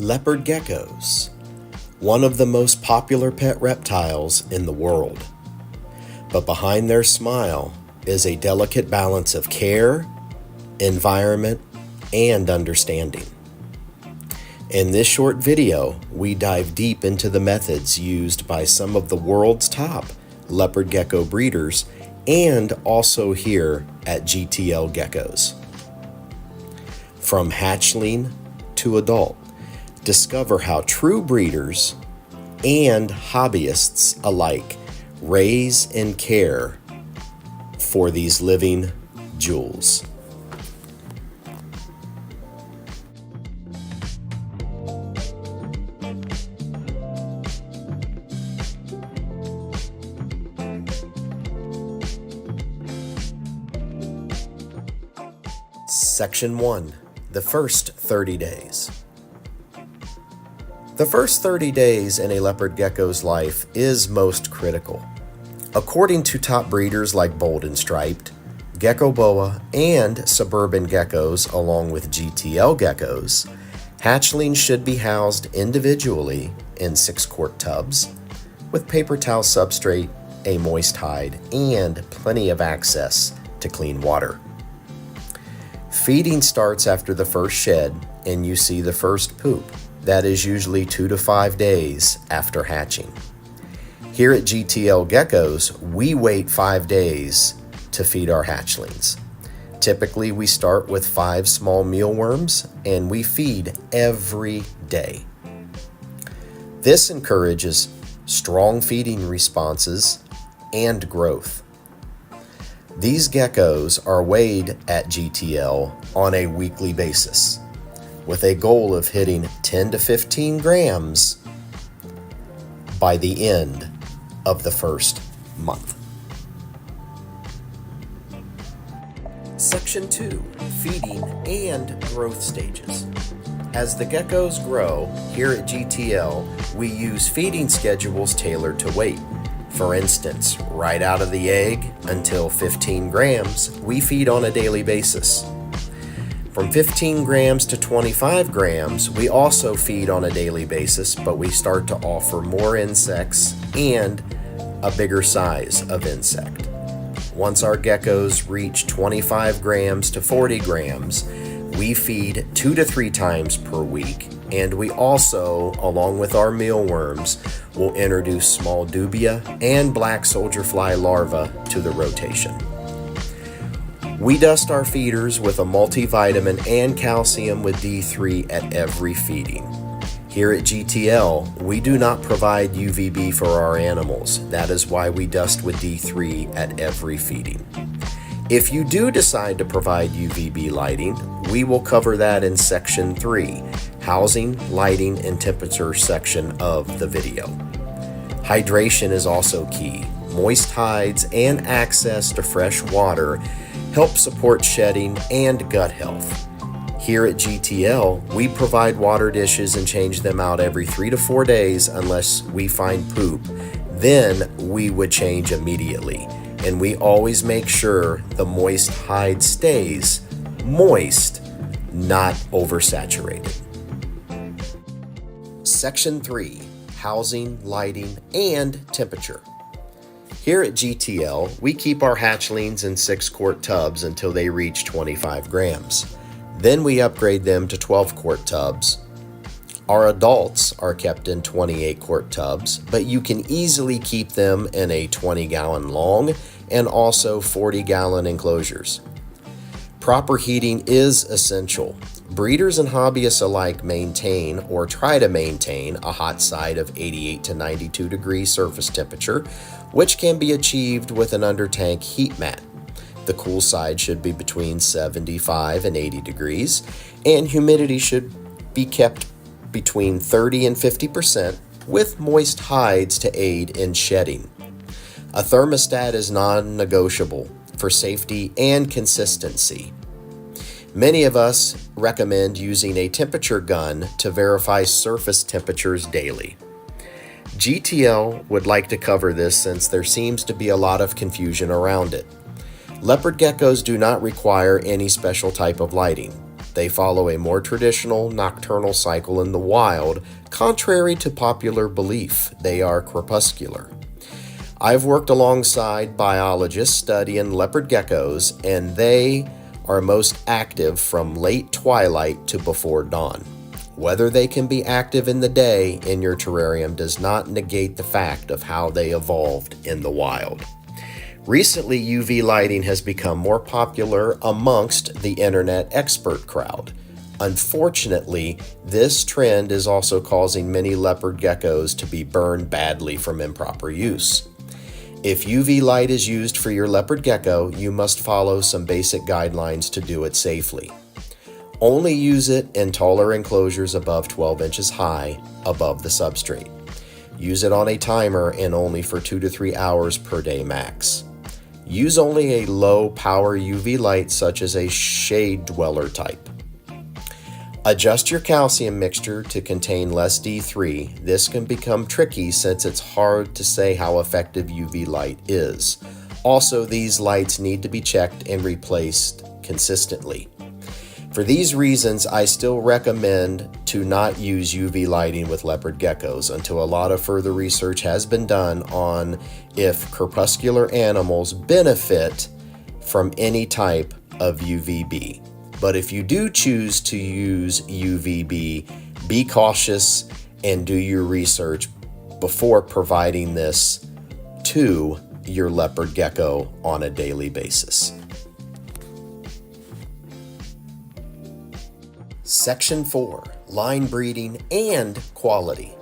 Leopard geckos, one of the most popular pet reptiles in the world. But behind their smile is a delicate balance of care, environment, and understanding. In this short video, we dive deep into the methods used by some of the world's top leopard gecko breeders and also here at GTL Geckos. From hatchling to adult, discover how true breeders and hobbyists alike raise and care for these living jewels. Section 1. The first 30 days. The first 30 days in a leopard gecko's life is most critical. According to top breeders like Bold and Striped, Gecko Boa, and Suburban Geckos along with GTL Geckos, hatchlings should be housed individually in 6-quart tubs with paper towel substrate, a moist hide, and plenty of access to clean water. Feeding starts after the first shed and you see the first poop. That is usually 2 to 5 days after hatching. Here at GTL Geckos, we wait 5 days to feed our hatchlings. Typically, we start with 5 small mealworms and we feed every day. This encourages strong feeding responses and growth. These geckos are weighed at GTL on a weekly basis, with a goal of hitting 10 to 15 grams by the end of the first month. Section 2. Feeding and growth stages. As the geckos grow, here at GTL, we use feeding schedules tailored to weight. For instance, right out of the egg until 15 grams, we feed on a daily basis. From 15 grams to 25 grams, we also feed on a daily basis, but we start to offer more insects and a bigger size of insect. Once our geckos reach 25 grams to 40 grams, we feed 2 to 3 times per week, and we also, along with our mealworms, will introduce small dubia and black soldier fly larvae to the rotation. We dust our feeders with a multivitamin and calcium with D3 at every feeding. Here at GTL, we do not provide UVB for our animals. That is why we dust with D3 at every feeding. If you do decide to provide UVB lighting, we will cover that in Section 3, Housing, Lighting, and Temperature section of the video. Hydration is also key. Moist hides and access to fresh water help support shedding and gut health. Here at GTL, we provide water dishes and change them out every 3 to 4 days unless we find poop. Then we would change immediately. And we always make sure the moist hide stays moist, not oversaturated. Section 3. Housing, Lighting, and Temperature. Here at GTL, we keep our hatchlings in 6-quart tubs until they reach 25 grams. Then we upgrade them to 12-quart tubs. Our adults are kept in 28-quart tubs, but you can easily keep them in a 20-gallon long and also 40-gallon enclosures. Proper heating is essential. Breeders and hobbyists alike maintain or try to maintain a hot side of 88 to 92 degrees surface temperature, which can be achieved with an under-tank heat mat. The cool side should be between 75 and 80 degrees, and humidity should be kept between 30 and 50% with moist hides to aid in shedding. A thermostat is non-negotiable for safety and consistency. Many of us recommend using a temperature gun to verify surface temperatures daily. GTL would like to cover this since there seems to be a lot of confusion around it. Leopard geckos do not require any special type of lighting. They follow a more traditional nocturnal cycle in the wild, contrary to popular belief. They are crepuscular. I've worked alongside biologists studying leopard geckos, and they are most active from late twilight to before dawn. Whether they can be active in the day in your terrarium does not negate the fact of how they evolved in the wild. Recently, UV lighting has become more popular amongst the internet expert crowd. Unfortunately, this trend is also causing many leopard geckos to be burned badly from improper use. If UV light is used for your leopard gecko, you must follow some basic guidelines to do it safely. Only use it in taller enclosures above 12 inches high above the substrate. Use it on a timer and only for 2 to 3 hours per day max. Use only a low power UV light such as a shade dweller type. Adjust your calcium mixture to contain less D3. This can become tricky since it's hard to say how effective UV light is. Also, these lights need to be checked and replaced consistently. For these reasons, I still recommend to not use UV lighting with leopard geckos until a lot of further research has been done on if crepuscular animals benefit from any type of UVB. But if you do choose to use UVB, be cautious and do your research before providing this to your leopard gecko on a daily basis. Section 4, Line Breeding and Quality.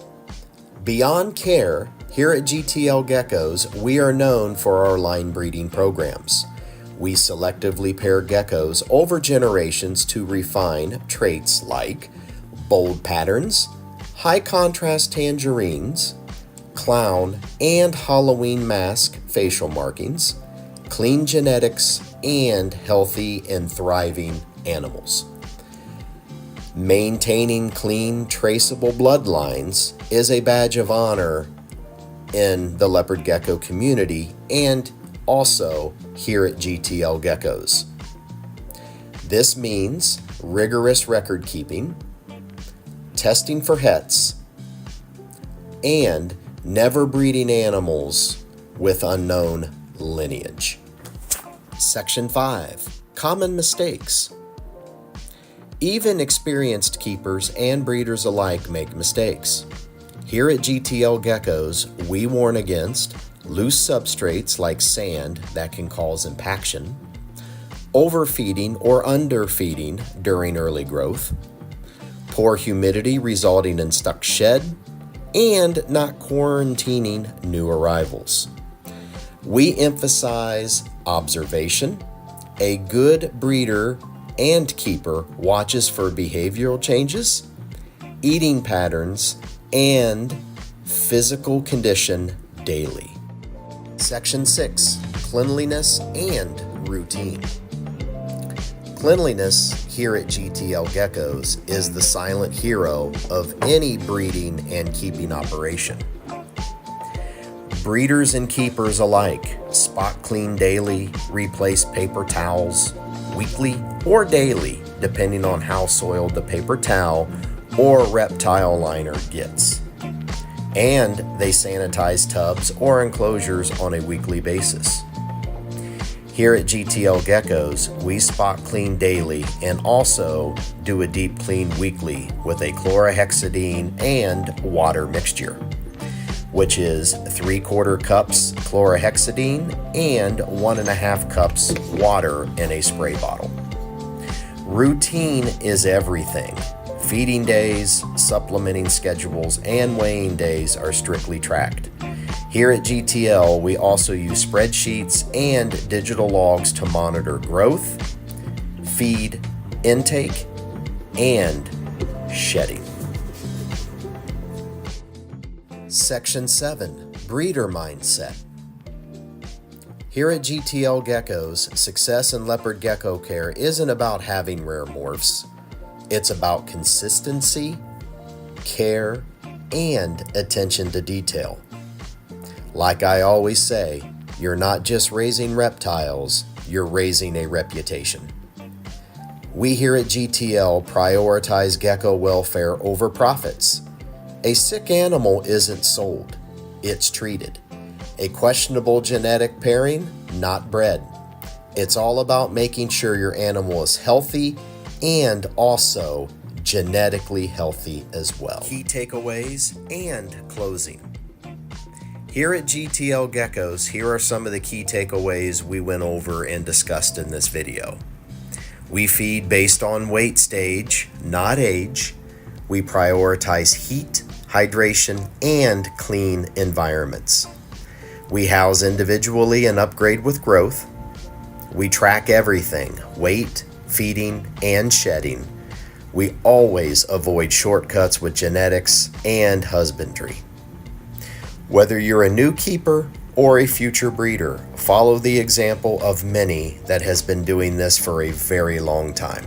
Beyond care, here at GTL Geckos, we are known for our line breeding programs. We selectively pair geckos over generations to refine traits like bold patterns, high contrast tangerines, clown and Halloween mask facial markings, clean genetics, and healthy and thriving animals. Maintaining clean, traceable bloodlines is a badge of honor in the leopard gecko community and also here at GTL Geckos. This means rigorous record keeping, testing for hets, and never breeding animals with unknown lineage. Section 5, Common Mistakes. Even experienced keepers and breeders alike make mistakes. Here at GTL Geckos, we warn against loose substrates like sand that can cause impaction, overfeeding or underfeeding during early growth, poor humidity resulting in stuck shed, and not quarantining new arrivals. We emphasize observation. A good breeder and keeper watches for behavioral changes, eating patterns, and physical condition daily. Section 6, Cleanliness and Routine. Cleanliness here at GTL Geckos is the silent hero of any breeding and keeping operation. Breeders and keepers alike spot clean daily, replace paper towels weekly or daily, depending on how soiled the paper towel or reptile liner gets. And they sanitize tubs or enclosures on a weekly basis. Here at GTL Geckos, we spot clean daily and also do a deep clean weekly with a chlorhexidine and water mixture, which is 3/4 cups chlorhexidine and 1.5 cups water in a spray bottle. Routine is everything. Feeding days, supplementing schedules, and weighing days are strictly tracked. Here at GTL, we also use spreadsheets and digital logs to monitor growth, feed, intake, and shedding. Section 7, Breeder Mindset. Here at GTL Geckos, success in leopard gecko care isn't about having rare morphs. It's about consistency, care, and attention to detail. Like I always say, you're not just raising reptiles, you're raising a reputation. We here at GTL prioritize gecko welfare over profits. A sick animal isn't sold, it's treated. A questionable genetic pairing, not bred. It's all about making sure your animal is healthy and also genetically healthy as well. Key takeaways and closing. Here at GTL Geckos, here are some of the key takeaways we went over and discussed in this video. We feed based on weight stage, not age. We prioritize heat, hydration, and clean environments. We house individually and upgrade with growth. We track everything, weight, feeding, and shedding. We always avoid shortcuts with genetics and husbandry. Whether you're a new keeper or a future breeder, follow the example of many that has been doing this for a very long time.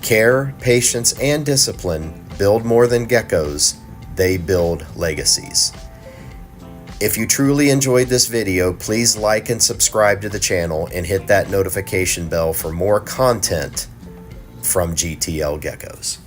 Care, patience, and discipline build more than geckos, they build legacies. If you truly enjoyed this video, please like and subscribe to the channel and hit that notification bell for more content from GTL Geckos.